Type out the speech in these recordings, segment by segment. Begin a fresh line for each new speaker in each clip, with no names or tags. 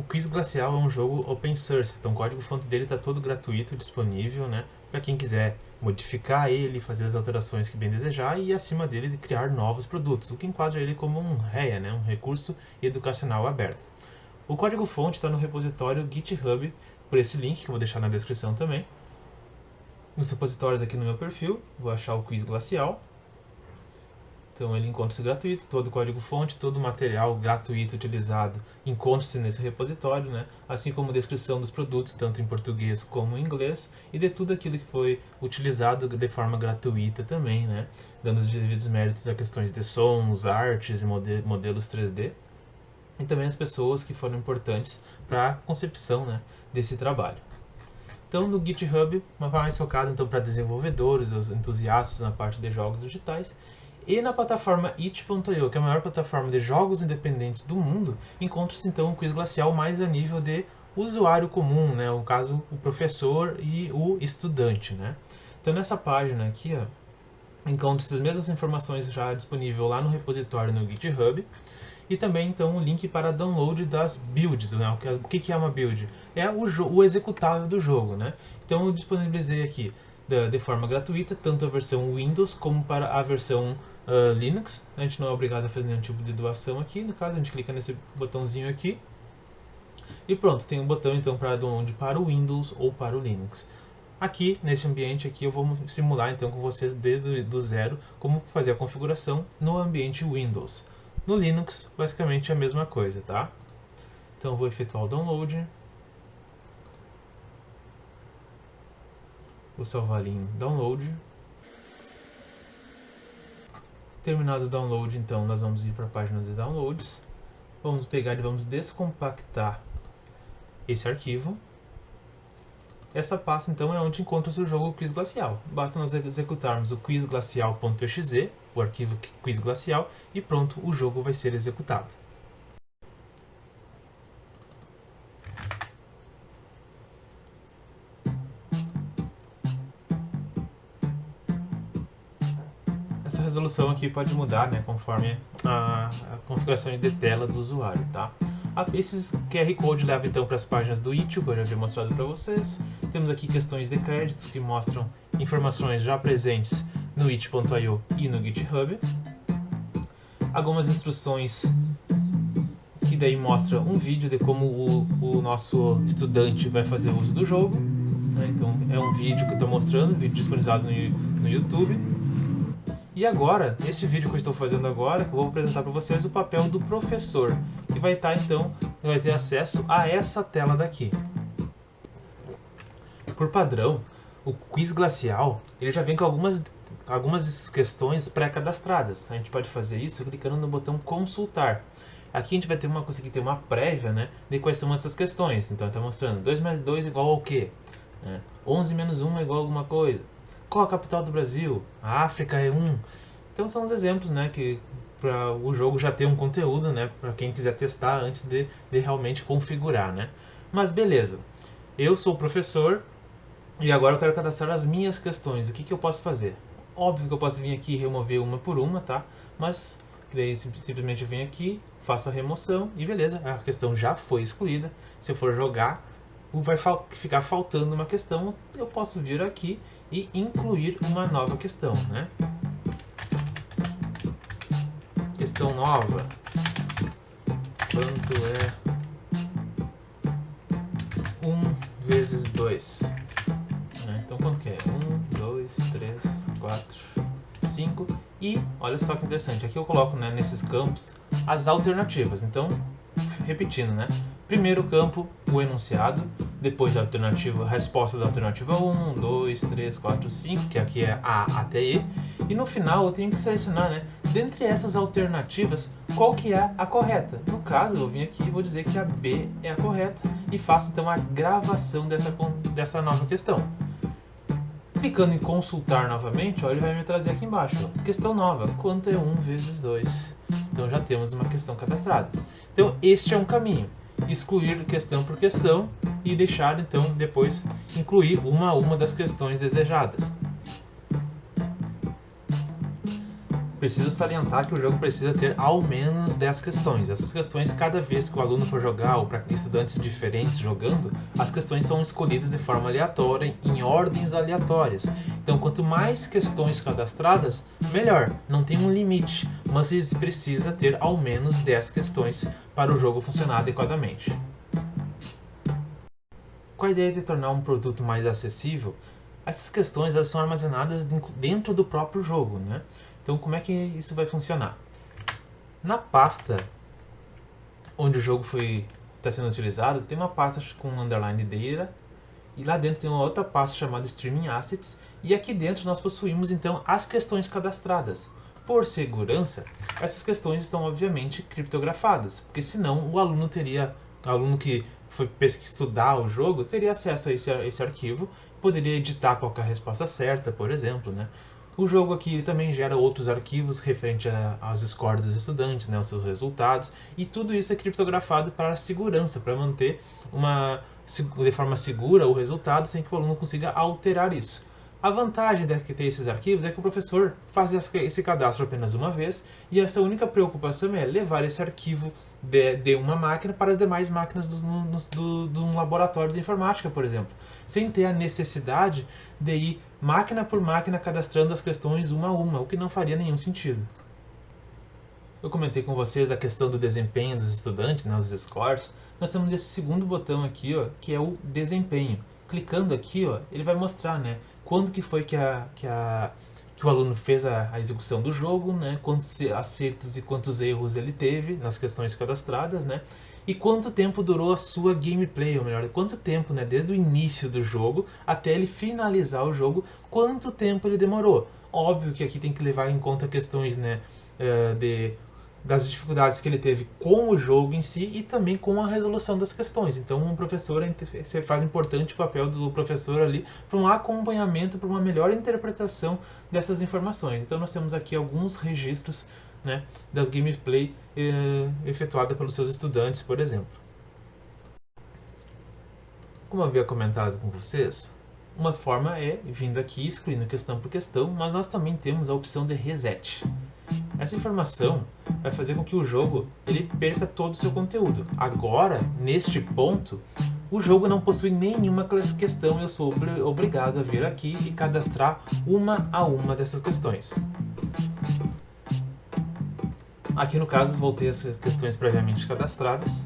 O Quiz Glacial é um jogo open source, então o código-fonte dele está todo gratuito, disponível, né, para quem quiser modificar ele, fazer as alterações que bem desejar e, acima dele, criar novos produtos, o que enquadra ele como um REA, né, um recurso educacional aberto. O código-fonte está no repositório GitHub, por esse link que eu vou deixar na descrição também. Nos repositórios aqui no meu perfil, vou achar o Quiz Glacial. Então ele encontra-se gratuito, todo o código-fonte, todo o material gratuito utilizado encontra-se nesse repositório, né? Assim como descrição dos produtos, tanto em português como em inglês, e de tudo aquilo que foi utilizado de forma gratuita também, né? Dando os devidos méritos a questões de sons, artes e modelos 3D, e também as pessoas que foram importantes para a concepção, né, desse trabalho. Então no GitHub, mais focado então para desenvolvedores, os entusiastas na parte de jogos digitais, e na plataforma itch.io, que é a maior plataforma de jogos independentes do mundo, encontra-se então o Quiz Glacial mais a nível de usuário comum, né? No caso, o professor e o estudante, né? Então nessa página aqui, encontra-se as mesmas informações já disponíveis lá no repositório no GitHub, e também então um link para download das builds, né? O que é uma build? É o executável do jogo, né? Então eu disponibilizei aqui de forma gratuita, tanto a versão Windows como para a versão Linux. A gente não é obrigado a fazer nenhum tipo de doação aqui, no caso a gente clica nesse botãozinho aqui e pronto, tem um botão então para download para o Windows ou para o Linux. Aqui, nesse ambiente aqui, eu vou simular então com vocês desde do zero como fazer a configuração no ambiente Windows. No Linux, basicamente é a mesma coisa, tá? Então eu vou efetuar o download. Vou salvar ali em download. Terminado o download, então nós vamos ir para a página de downloads. Vamos pegar e vamos descompactar esse arquivo. Essa pasta então é onde encontra-se o jogo Quiz Glacial. Basta nós executarmos o quizglacial.exe, o arquivo Quiz Glacial, e pronto, o jogo vai ser executado. Essa resolução aqui pode mudar, né, conforme a configuração de tela do usuário, tá? Esses QR Code levam então para as páginas do itch, que eu já havia mostrado para vocês. Temos aqui questões de créditos que mostram informações já presentes no itch.io e no GitHub. Algumas instruções que daí mostram um vídeo de como o nosso estudante vai fazer uso do jogo. Então é um vídeo que eu estou mostrando, um vídeo disponibilizado no YouTube. E agora, nesse vídeo que eu estou fazendo agora, eu vou apresentar para vocês o papel do professor, que vai estar então, vai ter acesso a essa tela daqui. Por padrão, o Quiz Glacial, ele já vem com algumas dessas questões pré-cadastradas. A gente pode fazer isso clicando no botão consultar. Aqui a gente vai conseguir ter uma prévia, né, de quais são essas questões. Então está mostrando 2 mais 2 igual ao quê? 11 menos 1 é igual a alguma coisa. Qual a capital do Brasil? A África é 1. Então são os exemplos, né, que para o jogo já ter um conteúdo, né, para quem quiser testar antes de realmente configurar, né. Mas beleza, eu sou o professor e agora eu quero cadastrar as minhas questões. O que eu posso fazer? Óbvio que eu posso vir aqui e remover uma por uma, tá? Mas daí simplesmente eu venho aqui, faço a remoção e beleza, a questão já foi excluída. Se eu for jogar, vai ficar faltando uma questão, eu posso vir aqui e incluir uma nova questão, né? Questão nova. Quanto é 1 vezes 2? Então quanto que é? 1, 2, 3, 4, 5. E olha só que interessante, aqui eu coloco, né, nesses campos as alternativas. Então, repetindo, né? Primeiro campo, o enunciado, depois a alternativa, a resposta da alternativa 1, 2, 3, 4, 5, que aqui é A até E, e no final eu tenho que selecionar, né, dentre essas alternativas, qual que é a correta. No caso, eu vim aqui e vou dizer que a B é a correta, e faço então a gravação dessa nova questão. Clicando em consultar novamente, ó, ele vai me trazer aqui embaixo, ó, questão nova, quanto é 1 vezes 2? Então já temos uma questão cadastrada. Então este é um caminho, excluir questão por questão e deixar então depois incluir uma a uma das questões desejadas. preciso salientar que o jogo precisa ter ao menos 10 questões. Essas questões, cada vez que o aluno for jogar, ou para estudantes diferentes jogando, as questões são escolhidas de forma aleatória, em ordens aleatórias. Então, quanto mais questões cadastradas, melhor. Não tem um limite, mas precisa ter ao menos 10 questões para o jogo funcionar adequadamente. Com a ideia de tornar um produto mais acessível, essas questões elas são armazenadas dentro do próprio jogo, né? Então, como é que isso vai funcionar? Na pasta onde o jogo está sendo utilizado, tem uma pasta com underline data, e lá dentro tem uma outra pasta chamada Streaming Assets, e aqui dentro nós possuímos então as questões cadastradas. Por segurança, essas questões estão obviamente criptografadas, porque senão o aluno que foi estudar o jogo teria acesso a esse arquivo, poderia editar qualquer resposta certa, por exemplo, né? O jogo aqui também gera outros arquivos referente aos scores dos estudantes, né, os seus resultados, e tudo isso é criptografado para a segurança, para manter de forma segura o resultado sem que o aluno consiga alterar isso. A vantagem de ter esses arquivos é que o professor faz esse cadastro apenas uma vez e a sua única preocupação é levar esse arquivo de uma máquina para as demais máquinas de um laboratório de informática, por exemplo, sem ter a necessidade de ir máquina por máquina cadastrando as questões uma a uma, o que não faria nenhum sentido. Eu comentei com vocês a questão do desempenho dos estudantes, né, os scores. Nós temos esse segundo botão aqui, ó, que é o desempenho. Clicando aqui, ó, ele vai mostrar, né, quando que foi que o aluno fez a execução do jogo, né, quantos acertos e quantos erros ele teve nas questões cadastradas, né, e quanto tempo durou a sua gameplay, ou melhor, quanto tempo, né, desde o início do jogo até ele finalizar o jogo, quanto tempo ele demorou. Óbvio que aqui tem que levar em conta questões, né, das dificuldades que ele teve com o jogo em si e também com a resolução das questões. Então, um professor faz importante o papel do professor ali para um acompanhamento, para uma melhor interpretação dessas informações. Então, nós temos aqui alguns registros, né, das gameplay efetuadas pelos seus estudantes, por exemplo. Como eu havia comentado com vocês, uma forma é vindo aqui excluindo questão por questão, mas nós também temos a opção de reset. Essa informação vai fazer com que o jogo ele perca todo o seu conteúdo. Agora, neste ponto, o jogo não possui nenhuma questão e eu sou obrigado a vir aqui e cadastrar uma a uma dessas questões. Aqui no caso, voltei as questões previamente cadastradas.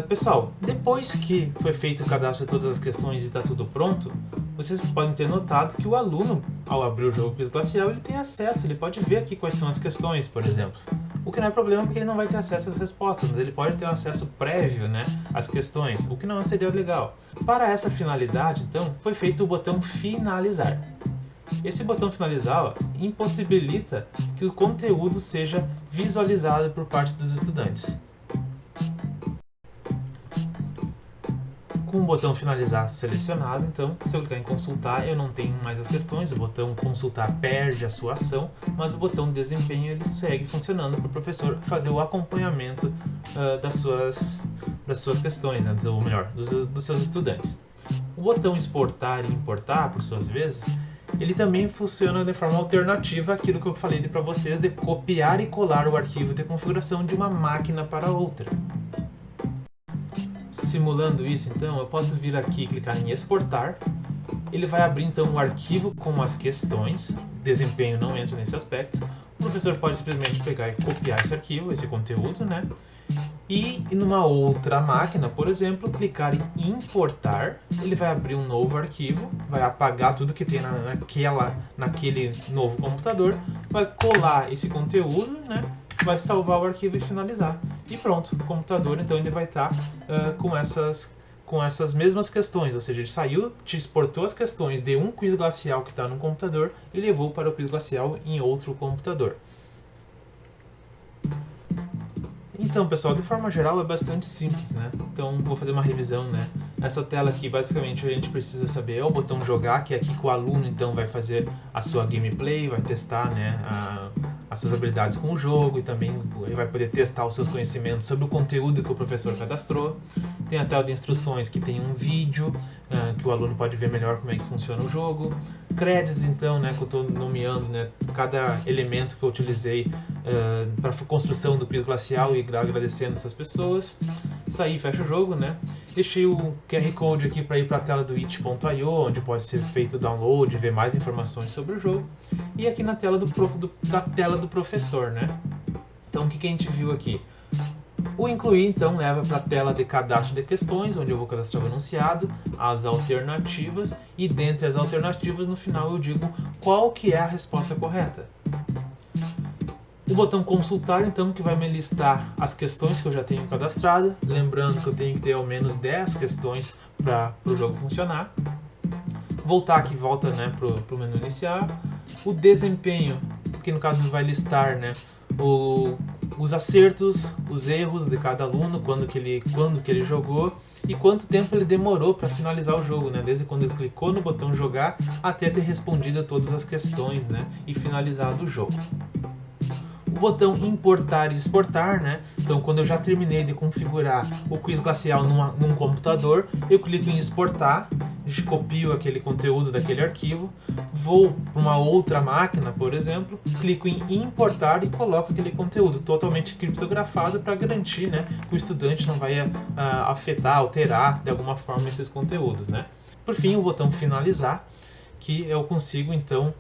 Pessoal, depois que foi feito o cadastro de todas as questões e está tudo pronto, vocês podem ter notado que o aluno, ao abrir o jogo Quiz Glacial, ele tem acesso, ele pode ver aqui quais são as questões, por exemplo. O que não é problema porque ele não vai ter acesso às respostas, mas ele pode ter um acesso prévio, né, às questões, o que não seria legal. Para essa finalidade, então, foi feito o botão Finalizar. Esse botão Finalizar, ó, impossibilita que o conteúdo seja visualizado por parte dos estudantes. Com o botão Finalizar selecionado, então, se eu clicar em Consultar, eu não tenho mais as questões, o botão Consultar perde a sua ação, mas o botão Desempenho ele segue funcionando para o professor fazer o acompanhamento das suas questões, né, ou melhor, dos seus estudantes. O botão Exportar e Importar, por suas vezes, ele também funciona de forma alternativa àquilo que eu falei para vocês de copiar e colar o arquivo de configuração de uma máquina para outra. Simulando isso, então, eu posso vir aqui e clicar em exportar. Ele vai abrir então um arquivo com as questões, desempenho não entra nesse aspecto. O professor pode simplesmente pegar e copiar esse arquivo, esse conteúdo, né? E numa outra máquina, por exemplo, clicar em importar, ele vai abrir um novo arquivo, vai apagar tudo que tem naquele novo computador, vai colar esse conteúdo, né? Vai salvar o arquivo e finalizar. E pronto, o computador então ele vai estar com essas mesmas questões, ou seja, ele saiu, te exportou as questões de um quiz glacial que está no computador e levou para o quiz glacial em outro computador. Então, pessoal, de forma geral é bastante simples, né? Então, vou fazer uma revisão, né? Essa tela aqui, basicamente, a gente precisa saber é o botão jogar, que é aqui que o aluno, então, vai fazer a sua gameplay, vai testar, né, as suas habilidades com o jogo e também ele vai poder testar os seus conhecimentos sobre o conteúdo que o professor cadastrou. Tem a tela de instruções que tem um vídeo que o aluno pode ver melhor como é que funciona o jogo. Créditos, então, né, que eu estou nomeando, né, cada elemento que eu utilizei para a construção do quiz glacial e agradecendo essas pessoas. Saí e fecha o jogo, né? Deixei o QR Code aqui para ir para a tela do itch.io, onde pode ser feito o download e ver mais informações sobre o jogo. E aqui na tela da tela do professor, né? Então, o que a gente viu aqui? O incluir, então, leva para a tela de cadastro de questões, onde eu vou cadastrar o enunciado, as alternativas, e dentre as alternativas, no final eu digo qual que é a resposta correta. O botão consultar, então, que vai me listar as questões que eu já tenho cadastrado, lembrando que eu tenho que ter ao menos 10 questões para o jogo funcionar. Voltar aqui, volta, né, para o menu inicial. O desempenho, que no caso vai listar, né, os acertos, os erros de cada aluno, quando que ele jogou e quanto tempo ele demorou para finalizar o jogo, né? Desde quando ele clicou no botão jogar até ter respondido a todas as questões, né? E finalizado o jogo. O botão importar e exportar, né? Então, quando eu já terminei de configurar o quiz glacial num computador, eu clico em exportar, copio aquele conteúdo daquele arquivo, vou para uma outra máquina, por exemplo, clico em importar e coloco aquele conteúdo totalmente criptografado para garantir, né, que o estudante não vai afetar, alterar de alguma forma esses conteúdos, né? Por fim, o botão finalizar, que eu consigo então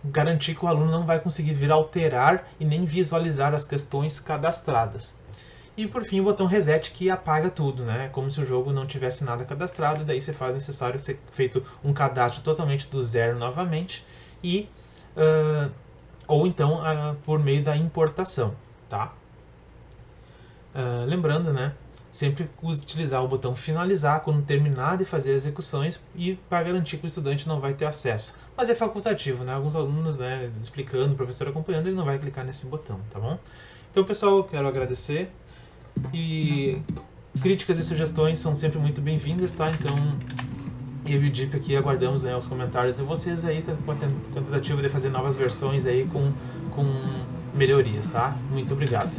garantir que o aluno não vai conseguir vir alterar e nem visualizar as questões cadastradas. E por fim o botão reset, que apaga tudo, né? Como se o jogo não tivesse nada cadastrado, e daí você faz necessário ser feito um cadastro totalmente do zero novamente, e ou então por meio da importação, tá? Lembrando, né? Sempre utilizar o botão finalizar quando terminar de fazer as execuções e para garantir que o estudante não vai ter acesso. Mas é facultativo, né? Alguns alunos, né, explicando, o professor acompanhando, ele não vai clicar nesse botão, tá bom? Então, pessoal, eu quero agradecer e críticas e sugestões são sempre muito bem-vindas, tá? Então, eu e o Deep aqui aguardamos, né, os comentários de vocês aí, com a tentativa de fazer novas versões aí com melhorias, tá? Muito obrigado.